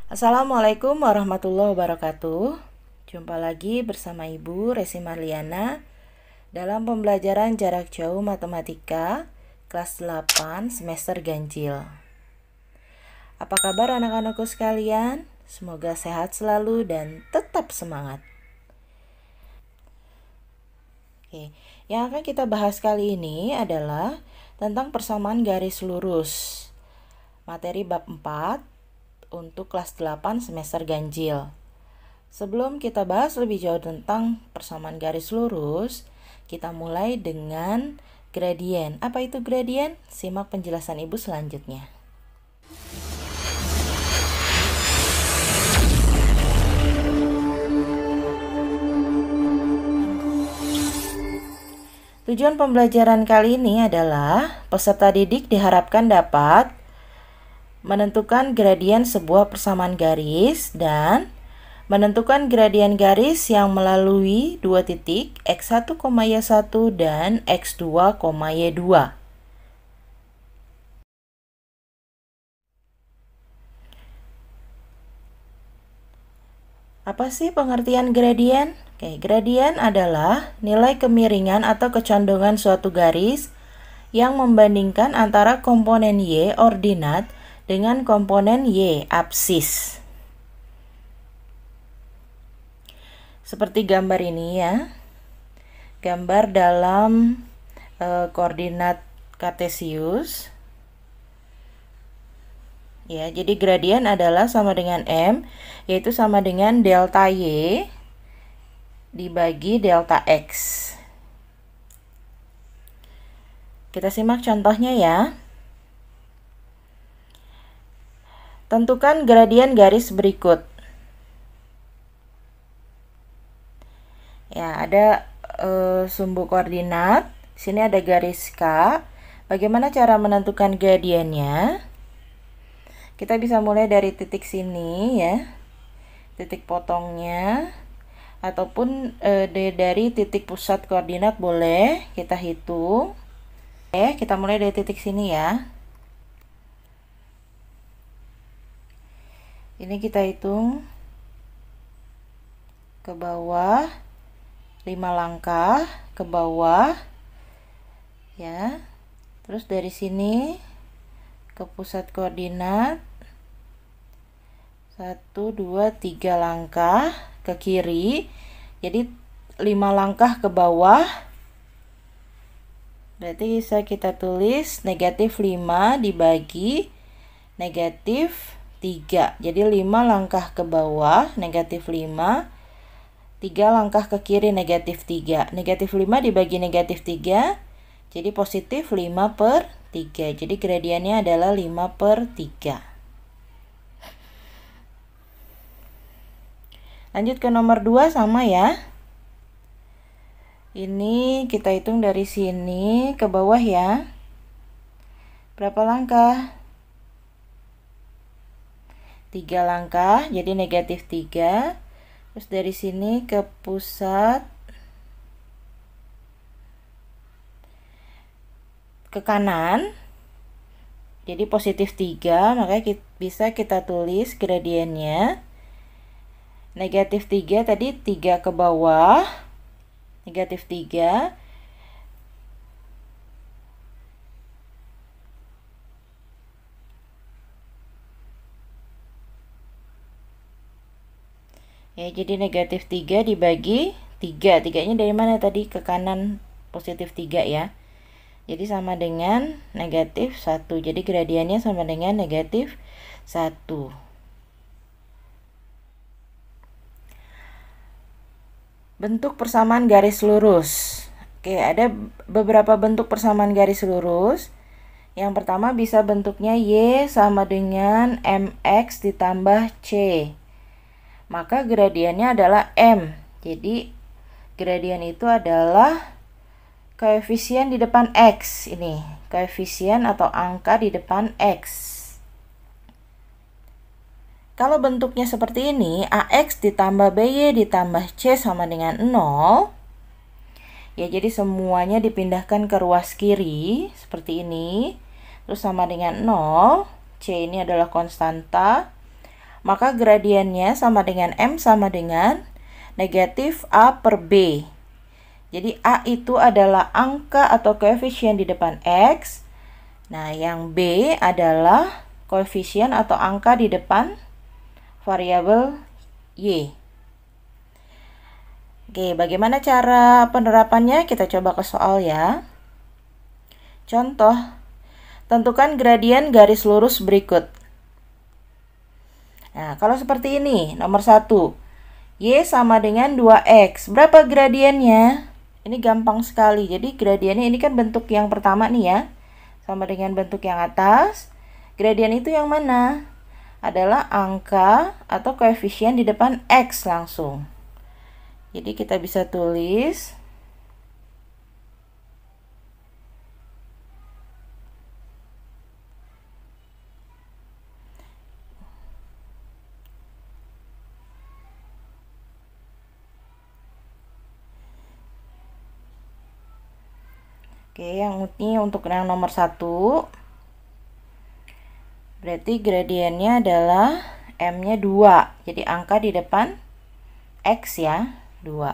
Assalamualaikum warahmatullahi wabarakatuh. Jumpa lagi bersama Ibu Resi Marliana dalam pembelajaran jarak jauh matematika kelas 8 semester ganjil. Apa kabar anak-anakku sekalian? Semoga sehat selalu dan tetap semangat. Oke, yang akan kita bahas kali ini adalah tentang persamaan garis lurus. Materi bab 4 untuk kelas 8 semester ganjil. Sebelum kita bahas lebih jauh tentang persamaan garis lurus, kita mulai dengan gradien. Apa itu gradien? Simak penjelasan Ibu selanjutnya. Tujuan pembelajaran kali ini adalah peserta didik diharapkan dapat menentukan gradien sebuah persamaan garis dan menentukan gradien garis yang melalui dua titik x1, y1 dan x2, y2. Apa sih pengertian gradien? Oke, gradien adalah nilai kemiringan atau kecondongan suatu garis yang membandingkan antara komponen y ordinat dengan komponen y absis. Seperti gambar ini ya. Gambar dalam koordinat kartesius. Ya, jadi gradien adalah sama dengan M, yaitu sama dengan delta Y dibagi delta X. Kita simak contohnya ya. Tentukan gradien garis berikut. Ya, ada sumbu koordinat. Sini ada garis K. Bagaimana cara menentukan gradiennya? Kita bisa mulai dari titik sini ya. Titik potongnya ataupun dari titik pusat koordinat boleh kita hitung. Kita mulai dari titik sini ya. Ini kita hitung ke bawah 5 langkah ke bawah ya. Terus dari sini ke pusat koordinat 1 2 3 langkah ke kiri. Jadi 5 langkah ke bawah. Berarti bisa kita tulis negatif 5 dibagi negatif 3. Jadi 5 langkah ke bawah negatif 5, 3 langkah ke kiri negatif 3. Negatif 5 dibagi negatif 3, jadi positif 5/3. Jadi gradiennya adalah 5/3. Lanjut ke nomor 2 sama ya. Ini kita hitung dari sini ke bawah ya. Berapa langkah? 3 langkah, jadi negatif 3. Terus dari sini ke pusat ke kanan, jadi positif 3, makanya bisa kita tulis gradiennya negatif 3. Tadi 3 ke bawah negatif 3, ya, jadi negatif 3 dibagi 3. 3-nya dari mana tadi? Ke kanan positif 3 ya. Jadi sama dengan negatif 1. Jadi gradiennya sama dengan negatif 1. Bentuk persamaan garis lurus. Oke, ada beberapa bentuk persamaan garis lurus. Yang pertama bisa bentuknya Y sama dengan MX ditambah C. Maka gradiennya adalah M. Jadi gradien itu adalah koefisien di depan X. Ini koefisien atau angka di depan X. Kalau bentuknya seperti ini, AX ditambah BY ditambah C sama dengan 0. Ya, jadi semuanya dipindahkan ke ruas kiri seperti ini. Terus sama dengan 0. C ini adalah konstanta. maka gradiennya sama dengan M sama dengan negatif A per B. Jadi A itu adalah angka atau koefisien di depan X. Nah, yang B adalah koefisien atau angka di depan variabel Y. Oke, bagaimana cara penerapannya? Kita coba ke soal ya. Contoh, tentukan gradien garis lurus berikut. Nah, kalau seperti ini, nomor 1, Y sama dengan 2X. Berapa gradiennya? Ini gampang sekali. Jadi gradiennya ini kan bentuk yang pertama nih ya. Sama dengan bentuk yang atas. Gradien itu yang mana? Adalah angka atau koefisien di depan X langsung. Jadi kita bisa tulis Oke, yang ini untuk yang nomor 1. Berarti gradiennya adalah M-nya 2. Jadi angka di depan X ya, 2.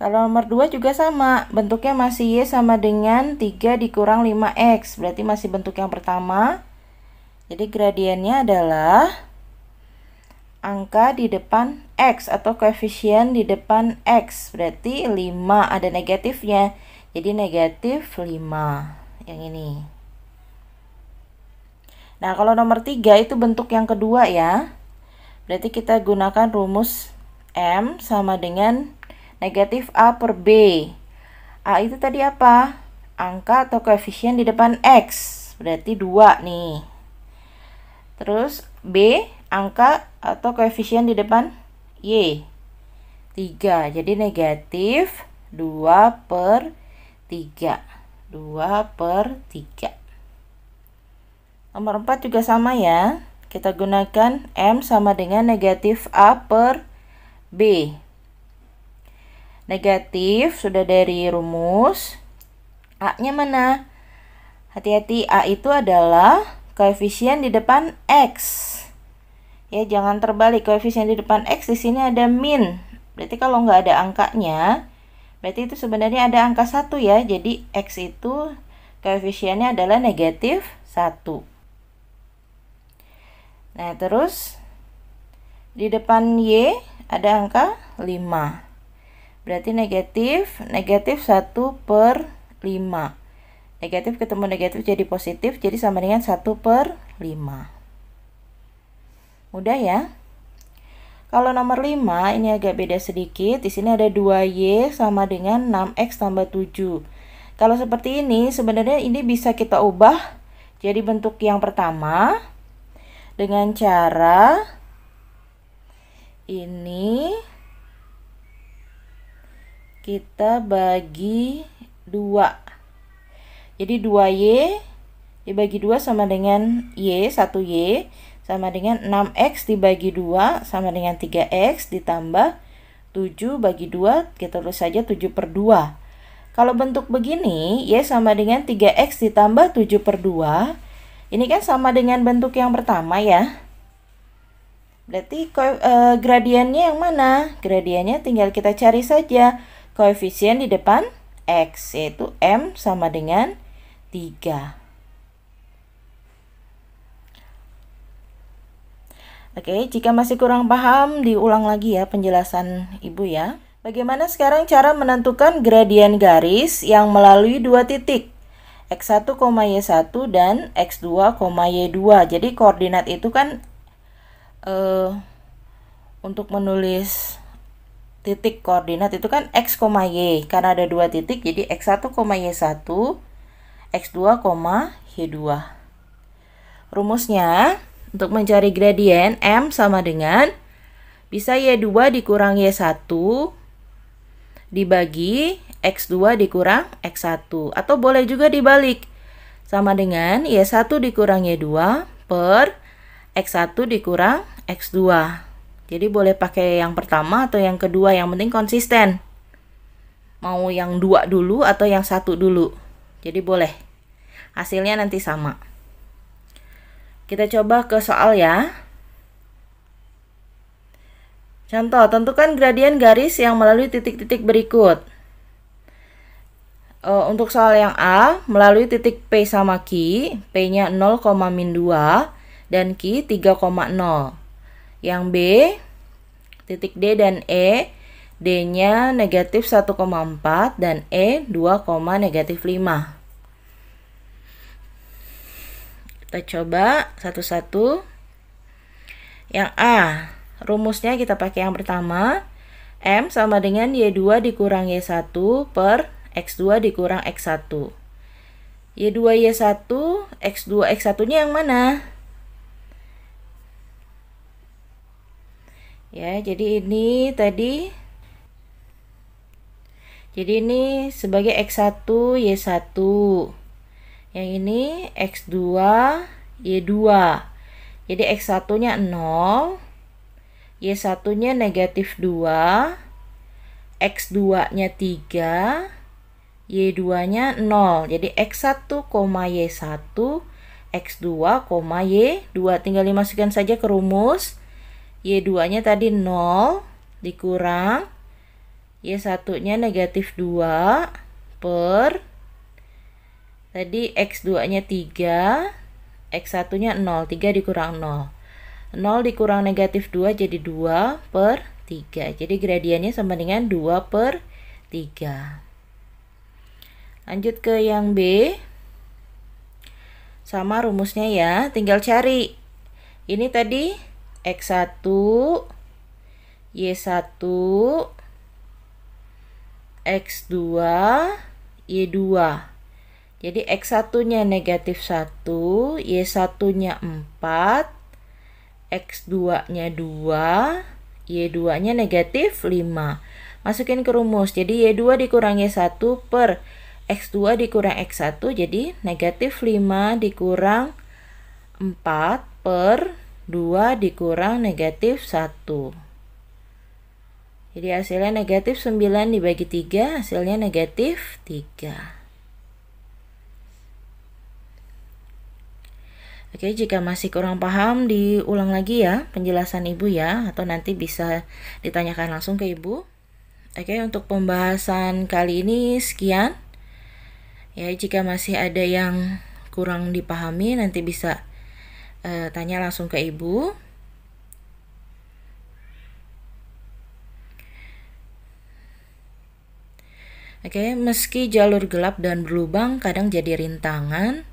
Kalau nomor 2 juga sama. Bentuknya masih Y sama dengan 3 dikurang 5X. Berarti masih bentuk yang pertama. Jadi gradiennya adalah angka di depan X atau koefisien di depan X. Berarti 5 ada negatifnya. Jadi negatif 5 yang ini. Nah, kalau nomor 3 itu bentuk yang kedua ya. Berarti kita gunakan rumus M sama dengan negatif A per B. A itu tadi apa? Angka atau koefisien di depan X. Berarti 2 nih. Terus B, angka atau koefisien di depan Y. 3. Jadi negatif 2 per 3. 2 per 3. Nomor 4 juga sama ya. Kita gunakan M sama dengan negatif A per B. Negatif sudah dari rumus. A-nya mana? Hati-hati, A itu adalah koefisien di depan X. Ya, jangan terbalik. Koefisien di depan X di sini ada min. Berarti kalau nggak ada angkanya, berarti itu sebenarnya ada angka 1 ya. Jadi X itu koefisiennya adalah negatif 1. Nah, terus di depan Y ada angka 5. Berarti negatif 1 per 5. Negatif ketemu negatif jadi positif, jadi sama dengan 1 per 5. Mudah ya? Kalau nomor 5 ini agak beda sedikit. Di sini ada 2Y sama dengan 6X tambah 7. Kalau seperti ini sebenarnya ini bisa kita ubah jadi bentuk yang pertama dengan cara ini kita bagi 2. Jadi 2Y dibagi 2 sama dengan Y, 1Y sama dengan 6X dibagi 2 sama dengan 3X ditambah 7 bagi 2, kita tulis saja 7 per 2. Kalau bentuk begini, Y sama dengan 3X ditambah 7 per 2, ini kan sama dengan bentuk yang pertama ya. Berarti gradiennya yang mana? Gradiennya tinggal kita cari saja koefisien di depan X, yaitu M sama dengan 3. Oke, jika masih kurang paham, diulang lagi ya penjelasan Ibu ya. Bagaimana sekarang cara menentukan gradien garis yang melalui dua titik? X1, Y1 dan X2, Y2. Jadi koordinat itu kan untuk menulis titik koordinat itu kan X, Y. Karena ada dua titik, jadi X1, Y1, X2, Y2. Rumusnya untuk mencari gradien M sama dengan bisa Y2 dikurang Y1 dibagi X2 dikurang X1. Atau boleh juga dibalik. Sama dengan Y1 dikurang Y2 per X1 dikurang X2. Jadi boleh pakai yang pertama atau yang kedua, yang penting konsisten. Mau yang 2 dulu atau yang 1 dulu. Jadi boleh. Hasilnya nanti sama. Kita coba ke soal ya. Contoh, tentukan gradien garis yang melalui titik-titik berikut. Untuk soal yang A, melalui titik P sama Q, P-nya 0,-2 dan Q 3,0. Yang B, titik D dan E, D-nya negatif 1,4 dan E 2,-5. Kita coba satu-satu. Yang A, rumusnya kita pakai yang pertama. M sama dengan Y2 dikurang Y1 per X2 dikurang X1. Y2 Y1, X2 X1-nya yang mana? Ya, jadi ini tadi. Jadi ini sebagai X1 Y1. Yang ini X2 Y2. Jadi X1-nya 0, Y1-nya negatif 2, X2-nya 3, Y2-nya 0. Jadi X1, Y1, X2, Y2. Tinggal dimasukkan saja ke rumus. Y2-nya tadi 0 dikurang Y1-nya negatif 2 per tadi X2-nya 3, X1-nya 0, 3 dikurang 0. 0 dikurang negatif 2 jadi 2 per 3. Jadi gradiennya sama dengan 2 per 3. Lanjut ke yang B. Sama rumusnya ya, tinggal cari. Ini tadi X1, Y1, X2, Y2. Jadi X1-nya negatif 1, Y1-nya 4, X2-nya 2, Y2-nya negatif 5. Masukin ke rumus. Jadi Y2 dikurang Y1 per X2 dikurang X1. Jadi negatif 5 dikurang 4 per 2 dikurang negatif 1. Jadi hasilnya negatif 9 dibagi 3, hasilnya negatif 3. Oke, jika masih kurang paham, diulang lagi ya penjelasan Ibu ya, atau nanti bisa ditanyakan langsung ke Ibu. Oke, untuk pembahasan kali ini sekian. Ya, jika masih ada yang kurang dipahami, nanti bisa tanya langsung ke Ibu. Oke, meski jalur gelap dan berlubang kadang jadi rintangan,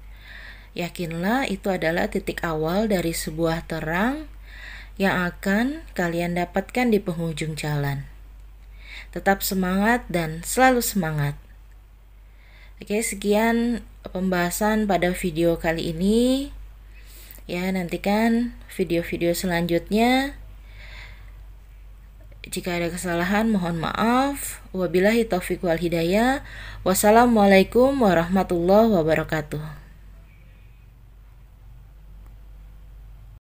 yakinlah itu adalah titik awal dari sebuah terang yang akan kalian dapatkan di penghujung jalan. Tetap semangat dan selalu semangat. Oke, sekian pembahasan pada video kali ini. Ya, nantikan video-video selanjutnya. Jika ada kesalahan, mohon maaf. Wabillahi taufiq wal hidayah. Wassalamualaikum warahmatullahi wabarakatuh.